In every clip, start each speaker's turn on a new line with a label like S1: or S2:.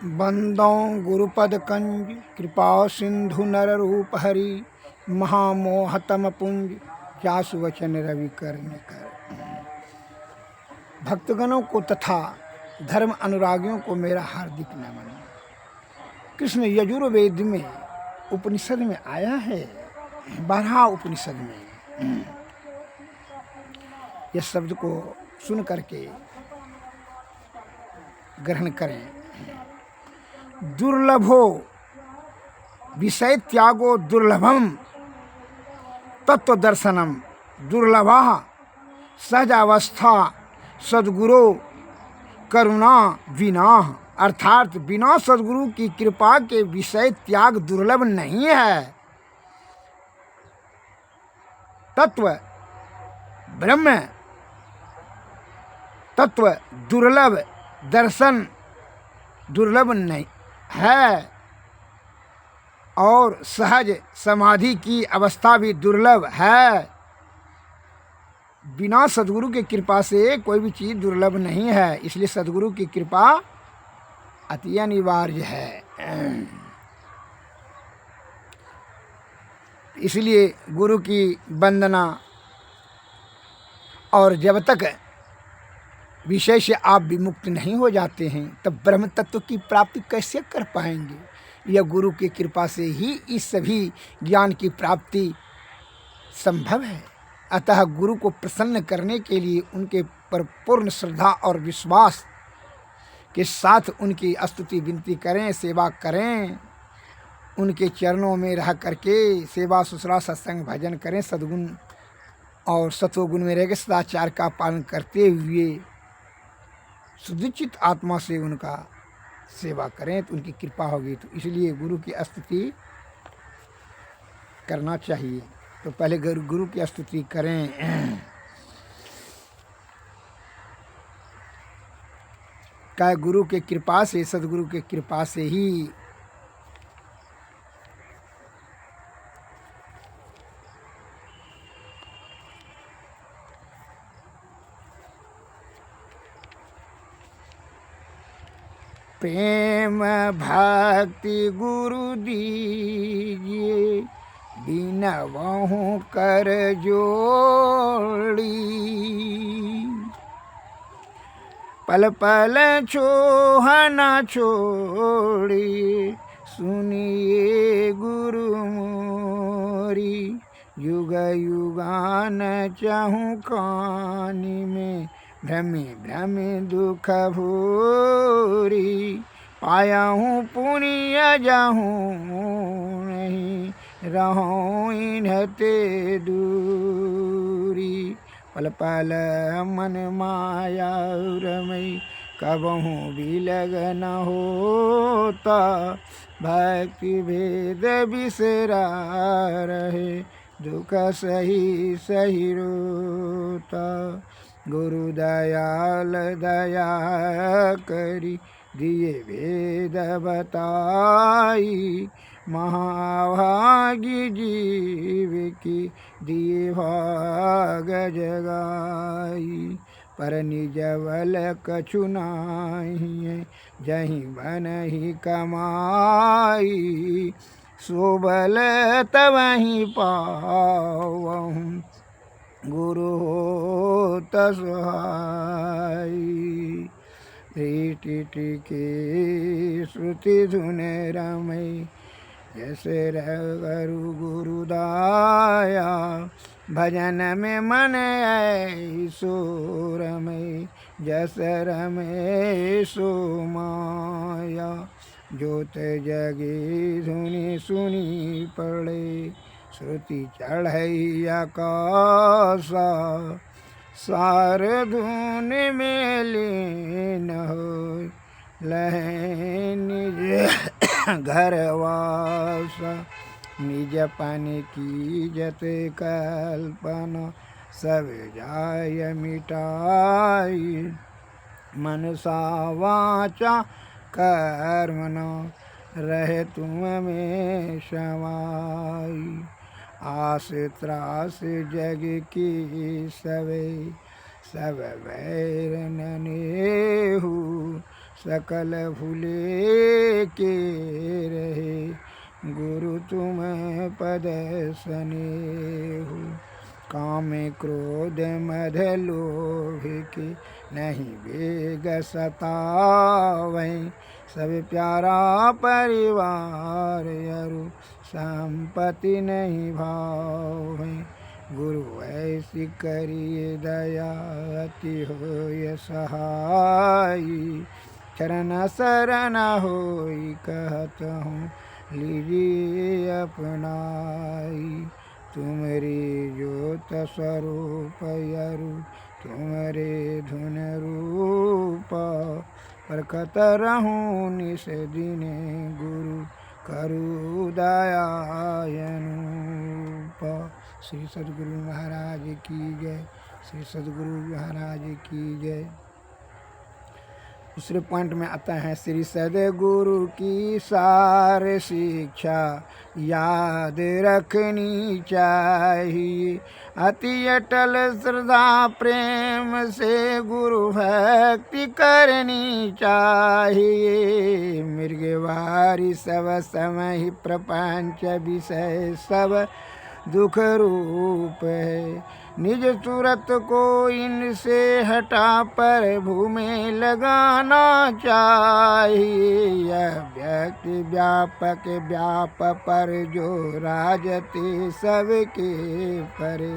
S1: बंदौ गुरुपद कंज कृपा सिंधु नर रूप हरि महामोहतम पुंज जासु वचन रवि कर निकर। भक्तगणों को तथा धर्म अनुरागियों को मेरा हार्दिक नमन। कृष्ण यजुर्वेद में उपनिषद में आया है, 12 उपनिषद में। यह शब्द को सुन करके ग्रहण करें। दुर्लभो विषय त्यागो दुर्लभम तत्व दर्शनम दुर्लभा सहजावस्था सद्गुरु करुणा विना। अर्थात बिना सद्गुरु की कृपा के विषय त्याग दुर्लभ नहीं है। तत्व ब्रह्म तत्व दुर्लभ, दर्शन दुर्लभ नहीं है, और सहज समाधि की अवस्था भी दुर्लभ है। बिना सद्गुरु की कृपा से कोई भी चीज़ दुर्लभ नहीं है, इसलिए सद्गुरु की कृपा अति अनिवार्य है। इसलिए गुरु की वंदना, और जब तक विषय से आप विमुक्त नहीं हो जाते हैं तब ब्रह्म तत्व की प्राप्ति कैसे कर पाएंगे। यह गुरु की कृपा से ही इस सभी ज्ञान की प्राप्ति संभव है। अतः गुरु को प्रसन्न करने के लिए उनके पर पूर्ण श्रद्धा और विश्वास के साथ उनकी स्तुति विनती करें, सेवा करें। उनके चरणों में रह करके सेवा सुसरा सत्संग भजन करें। सद्गुण और सत्वगुण में रह के सदाचार का पालन करते हुए शुद्धचित आत्मा से उनका सेवा करें तो उनकी कृपा होगी। तो इसलिए गुरु की स्तुति करना चाहिए। तो पहले गुरु की स्तुति करें। क्या गुरु के कृपा से, सदगुरु के कृपा से ही प्रेम भक्ति गुरु दीजिए बिनवहु कर जोड़ी। पल पल छोह न छोड़ी सुनिए गुरु मोरी। युग युगान चाहूँ कानी में भ्रमे भ्रमे दुख भूरी। पाया हूँ पुण्य जाहूँ नहीं रहूँ इन्हते दूरी। पल पल मन माया रमई कबहूँ भी लगन होता। भक्ति भेद बिसरा रहे दुख सही सही रोता। गुरु दयाल दया करी दिए वेद बताई। महाभागी जीव की दिए भाग जगाई। पर निज बल कछु नाही जहीं बन ही कमाई। सो बल तवहीं पावहूँ गुरु होत सहाई। रीति के श्रुति धुन रमई जैसे रघु गुरुदाया। भजन में मन ऐसो रमई जस रमे सो माया। जोत जगी धुनि सुनी पड़े श्रुति चढ़ई आकाशा। सार धुन में लीन हो लहे निज घरवासा। निज पन की जत कल्पना सब जाय मिटाई। मनसा वाचा कर्मणा रहे तुम में समाई। आस त्रास जग की सवे सब वैर नेहु। सकल भूले के रहे, गुरु तुम पद स्नेहु। काम क्रोध मद लोभ के नहीं वेग सतावै, सब प्यारा परिवार अरु संपत्ति नहीं भावै। गुरु ऐसी करिए दया अति होय सहाई, चरण शरण होई कहत हूँ लीजिए अपनाई। तुमरे ज्योत स्वरूप अरु तुमरे धुन रूप, परखत रहूं निस दिन गुरु करु दयानुप। श्री सद्गुरु महाराज की जय, श्री सद्गुरु महाराज की जय। दूसरे पॉइंट में आता है, श्री सद्गुरु की सार शिक्षा याद रखनी चाहिए, अति अटल श्रद्धा प्रेम से गुरु भक्ति करनी चाहिए। मृगवारी सब समय प्रपंच विषय सब दुख रूप है, निज सूरत को इनसे हटा प्रभु में लगाना चाहिए। यह व्यक्ति व्यापक व्याप पर जो राजते सबके परे,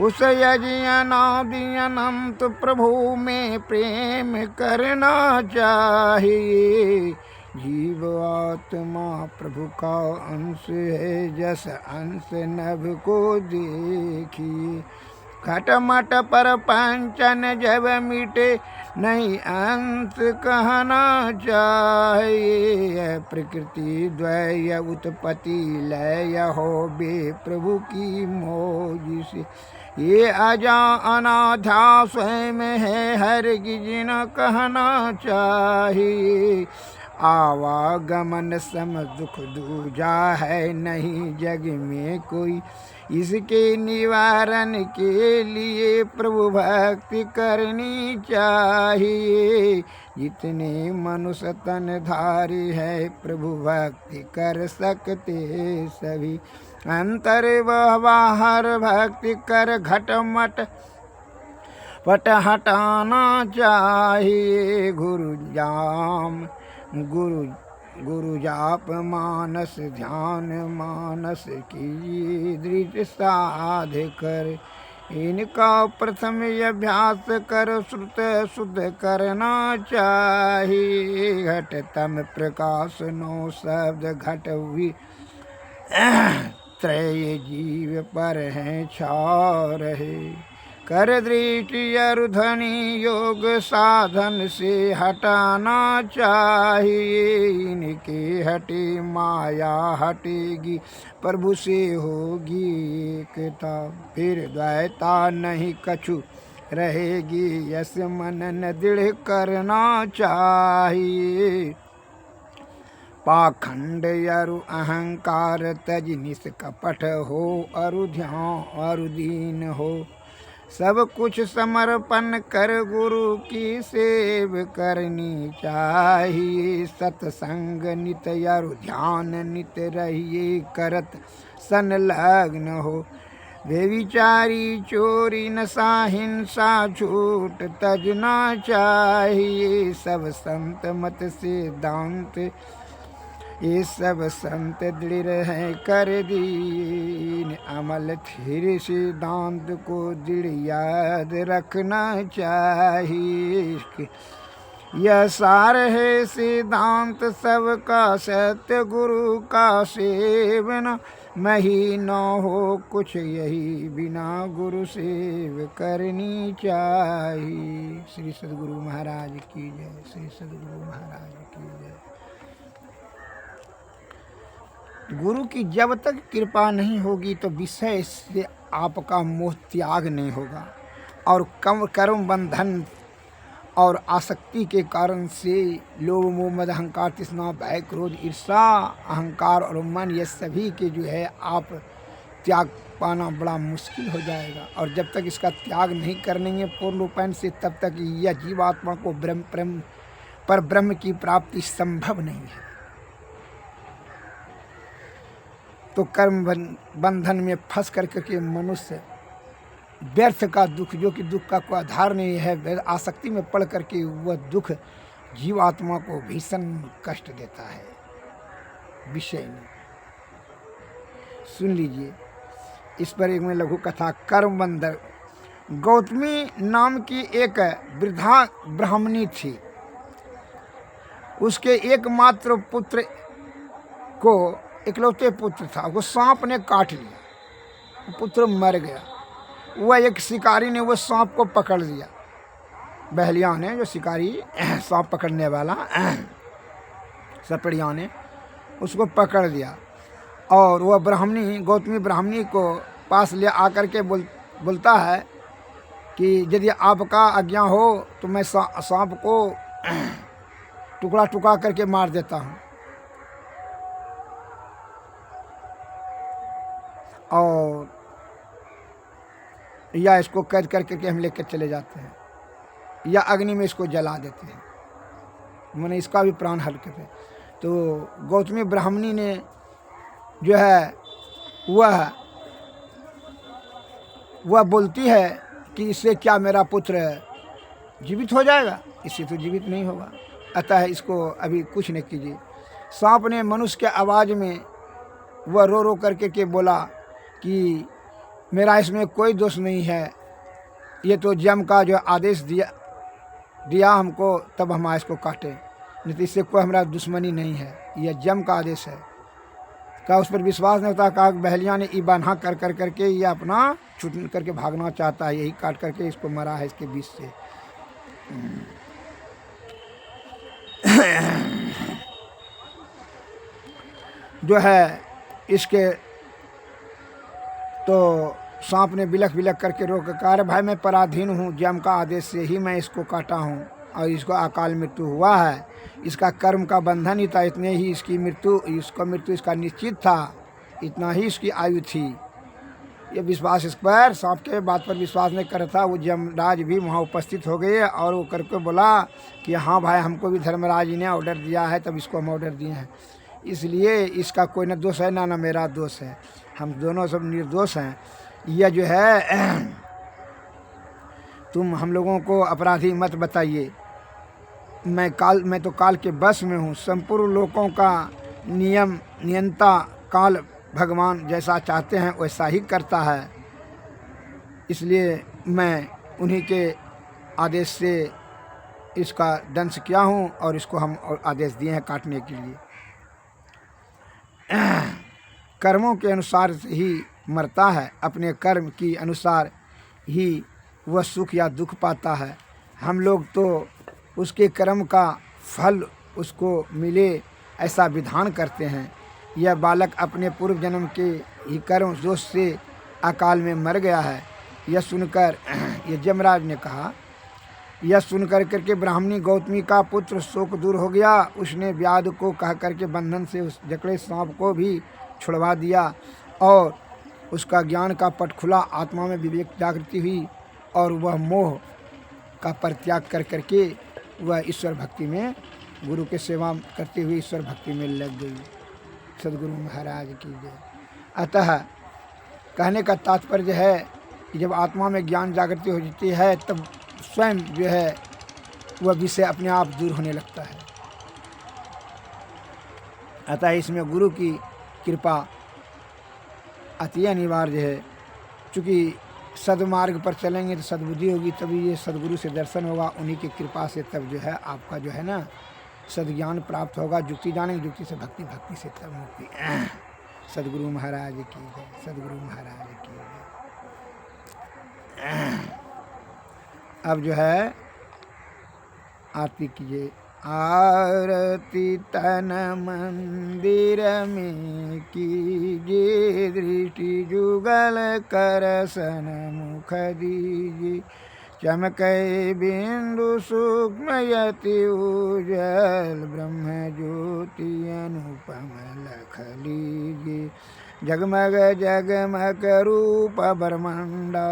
S1: उस यज्ञ अनादि अनंत प्रभु में प्रेम करना चाहिए। जीव आत्मा प्रभु का अंश है, जस अंश नभ को देखिए। खटमट पर पंचन जब मिटे नहीं अंत कहना चाहिए। प्रकृति द्वय उत्पत्ति लय हो बे प्रभु की मौज से, ये अजा अनाधा स्वयं है हरगिज न कहना चाहिए। आवागमन सम दुख दूजा है नहीं जग में कोई, इसके निवारण के लिए प्रभु भक्ति करनी चाहिए। जितने मनुष्य तन धारी है प्रभु भक्ति कर सकते सभी, अंतर वह बाहर भक्ति कर घटमट पट हटाना चाहिए। गुरु जाप मानस ध्यान मानस की दृढ़ साध कर, इनका प्रथम अभ्यास कर श्रुत शुद्ध करना चाहिए। घट तम प्रकाश नो शब्द घट हुई त्रय जीव पर हैं छा रहे, कर दृष्टि अरुधनी योग साधन से हटाना चाहिए। इनके हटे माया हटेगी प्रभु से होगी एकता, फिर द्वैता नहीं कछु रहेगी। यस मनन दृढ़ करना चाहिए। पाखंड अरु अहंकार तज निष्कपट हो, अरु ध्यान अरु दीन हो, सब कुछ समर्पण कर गुरु की सेव करनी चाहिए। सत्संग नित अरु ध्यान नित रहिए करत संलग्न हो, व्यभिचारी चोरी नशा हिंसा झूठ तजना चाहिए। सब संत मत सिद्धांत ये सब संत दृढ़ है कर दीन अमल, फिर सिद्धांत को दृढ़ याद रखना चाहिए। यह सार है सिद्धांत सबका सत्य, गुरु का सेवन मही न हो कुछ, यही बिना गुरु सेव करनी चाहिए। श्री सद्गुरु महाराज की जय, श्री सद्गुरु महाराज की जय। गुरु की जब तक कृपा नहीं होगी तो विषय से आपका मोह त्याग नहीं होगा, और कर्म बंधन और आसक्ति के कारण से लोभ मोह मद अहंकार तृष्णा भय क्रोध ईर्षा अहंकार और मन, ये सभी के जो है आप त्याग पाना बड़ा मुश्किल हो जाएगा। और जब तक इसका त्याग नहीं करनेंगे पूर्ण रूपेण से, तब तक यह जीवात्मा को पर ब्रह्म की प्राप्ति संभव नहीं है। तो कर्म बंधन में फंस करके मनुष्य व्यर्थ का दुख, जो कि दुख का कोई आधार नहीं है, आसक्ति में पड़ करके वह दुख जीवात्मा को भीषण कष्ट देता है। विषय में सुन लीजिए, इस पर एक में लघु कथा। कर्म बंधन। गौतमी नाम की एक वृद्धा ब्राह्मणी थी। उसके एकमात्र पुत्र को, इकलौते पुत्र था, वो सांप ने काट लिया, पुत्र मर गया। वह एक शिकारी ने वो सांप को पकड़ लिया, बहलिया ने, जो शिकारी सांप पकड़ने वाला सपड़िया ने उसको पकड़ लिया। और वह ब्राह्मणी, गौतमी ब्राह्मणी को पास ले आकर के बोलता है कि यदि आपका आज्ञा हो तो मैं सांप को टुकड़ा टुकड़ा करके मार देता हूँ और या इसको कैद करके हम लेकर चले जाते हैं, या अग्नि में इसको जला देते हैं, मैंने इसका भी प्राण हल्के थे। तो गौतमी ब्राह्मणी ने जो है वह बोलती है कि इससे क्या मेरा पुत्र जीवित हो जाएगा? इससे तो जीवित नहीं होगा, अतः इसको अभी कुछ नहीं कीजिए। सांप ने मनुष्य के आवाज़ में वह रो रो करके के बोला कि मेरा इसमें कोई दोष नहीं है, ये तो जम का जो आदेश दिया हमको, तब हम इसको काटे, नहीं तो इससे कोई हमारा दुश्मनी नहीं है, यह जम का आदेश है। का उस पर विश्वास नहीं होता। कहा बहलिया ने ई बन्हा कर करके ये अपना छूट करके भागना चाहता है, यही काट करके इसको मरा है इसके बीच से। जो है इसके तो सांप ने बिलख बिलख करके रोक कर, भाई मैं पराधीन हूँ, जम का आदेश से ही मैं इसको काटा हूँ और इसको अकाल मृत्यु हुआ है। इसका कर्म का बंधन ही था, इतने ही इसकी मृत्यु, इसका निश्चित था, इतना ही इसकी आयु थी। ये विश्वास इस पर, सांप के बात पर विश्वास नहीं कर था। वो यमराज भी वहाँ उपस्थित हो गए और वो करके बोला कि हाँ भाई, हमको भी धर्मराज ने ऑर्डर दिया है, तब इसको हम ऑर्डर दिए हैं, इसलिए इसका कोई न दोष है ना मेरा दोष है, हम दोनों सब निर्दोष हैं। यह जो है तुम हम लोगों को अपराधी मत बताइए, मैं तो काल के बस में हूँ, संपूर्ण लोकों का नियंता काल भगवान जैसा चाहते हैं वैसा ही करता है, इसलिए मैं उन्हीं के आदेश से इसका दंश किया हूँ और इसको हम आदेश दिए हैं काटने के लिए। कर्मों के अनुसार ही मरता है, अपने कर्म की अनुसार ही वह सुख या दुख पाता है। हम लोग तो उसके कर्म का फल उसको मिले ऐसा विधान करते हैं। यह बालक अपने पूर्व जन्म के ही कर्म दोष से अकाल में मर गया है। यह सुनकर ये यमराज ने कहा, यह सुनकर करके ब्राह्मणी गौतमी का पुत्र शोक दूर हो गया। उसने व्याध को कह करके बंधन से उस जकड़े सांप को भी छुड़वा दिया और उसका ज्ञान का पट खुला, आत्मा में विवेक जागृति हुई और वह मोह का परित्याग कर करके वह ईश्वर भक्ति में, गुरु के सेवा करते हुए ईश्वर भक्ति में लग गई। सदगुरु महाराज की जय। अतः कहने का तात्पर्य है कि जब आत्मा में ज्ञान जागृति हो जाती है तब स्वयं जो है वह विषय अपने आप दूर होने लगता है। अतः इसमें गुरु की कृपा अति अनिवार्य है। चूँकि सदमार्ग पर चलेंगे तो सद्बुद्धि होगी, तभी ये सदगुरु से दर्शन होगा, उन्हीं की कृपा से तब जो है आपका जो है ना सदज्ञान प्राप्त होगा। जुक्ति जानेंगे, जुक्ति से भक्ति, भक्ति से तब मुक्ति। सदगुरु महाराज की जय, सदगुरु महाराज की जय। अब जो है आरती कीजिए। आरती तन मंदिर में कीजिए, दृष्टि जुगल करसन मुख दीजिए। चमकै बिंदु सूक्ष्म यति उजल, ब्रह्म ज्योति अनुपम लख लीजिए। जगमग जगमग रूप ब्रह्मांडा,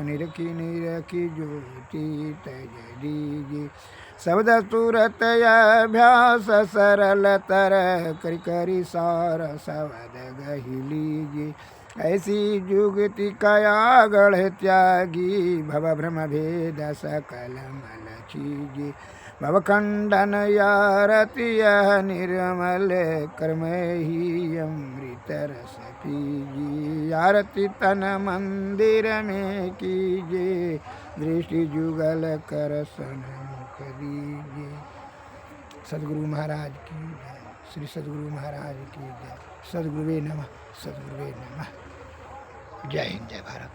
S1: निरखी निरखी ज्योति तज दीजिए। शब्द सूरत अभ्यास सरल तर करि करि सार शब्द गहि लीजिए। ऐसी जुगति कया गढ़ त्यागी भव भ्रम भेद सकल मल चीजे। भव खंडन यारति यह निर्मल कर्म ही अमृत रस पीजिए। आरती तन मंदिर में कीजिए दृष्टि जुगल कर सन्मुख दीजिए। सद्गुरु महाराज की जय। श्री सद्गुरु महाराज की जय। सद्गुरुवे नमः। सद्गुरुवे नमः। जय हिंद जय भारत।